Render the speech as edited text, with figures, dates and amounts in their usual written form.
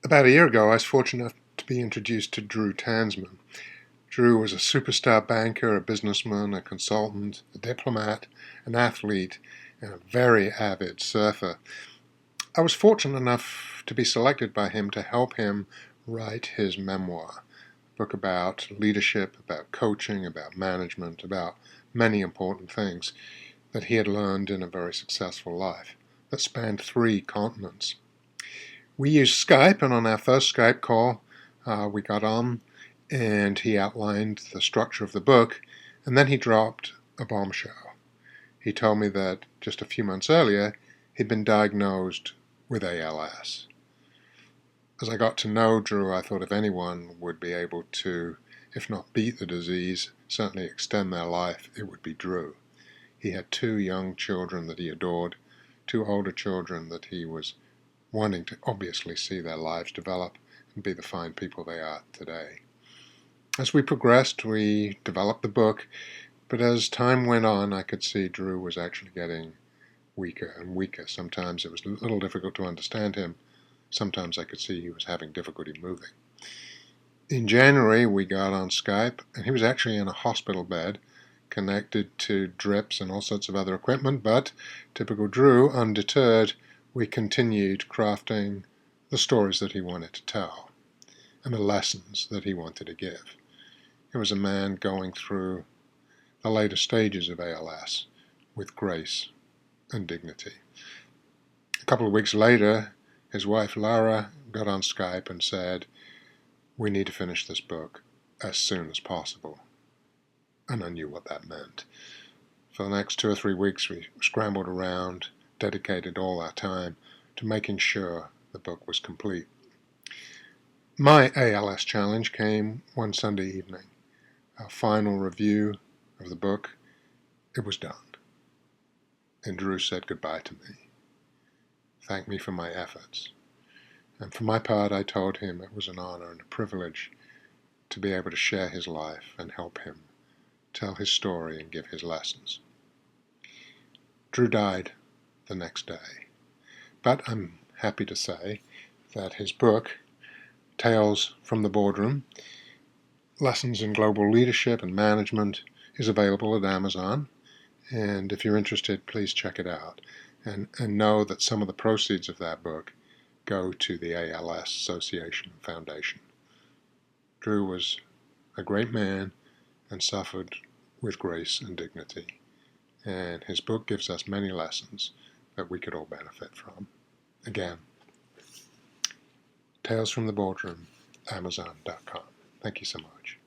About a year ago, I was fortunate enough to be introduced to Drew Tanzman. Drew was a superstar banker, a businessman, a consultant, a diplomat, an athlete, and a very avid surfer. I was fortunate enough to be selected by him to help him write his memoir, a book about leadership, about coaching, about management, about many important things that he had learned in a very successful life that spanned 3 continents. We used Skype, and on our first Skype call, we got on, and he outlined the structure of the book, and then he dropped a bombshell. He told me that just a few months earlier, he'd been diagnosed with ALS. As I got to know Drew, I thought if anyone would be able to, if not beat the disease, certainly extend their life, it would be Drew. He had 2 young children that he adored, 2 older children that he was wanting to obviously see their lives develop and be the fine people they are today. As we progressed, we developed the book, but as time went on, I could see Drew was actually getting weaker and weaker. Sometimes it was a little difficult to understand him. Sometimes I could see he was having difficulty moving. In January, we got on Skype, and he was actually in a hospital bed, connected to drips and all sorts of other equipment, but typical Drew, undeterred, we continued crafting the stories that he wanted to tell and the lessons that he wanted to give. He was a man going through the later stages of ALS with grace and dignity. A couple of weeks later, his wife Lara got on Skype and said, "We need to finish this book as soon as possible." And I knew what that meant. For the next 2 or 3 weeks, we scrambled around, dedicated all our time to making sure the book was complete. My ALS challenge came one Sunday evening. Our final review of the book, it was done. And Drew said goodbye to me, thanked me for my efforts. And for my part, I told him it was an honor and a privilege to be able to share his life and help him tell his story and give his lessons. Drew died the next day. But I'm happy to say that his book, Tales from the Boardroom, Lessons in Global Leadership and Management, is available at Amazon. And if you're interested, please check it out. And know that some of the proceeds of that book go to the ALS Association Foundation. Drew was a great man and suffered with grace and dignity. And his book gives us many lessons that we could all benefit from. Again, Tales from the Boardroom, Amazon.com. Thank you so much.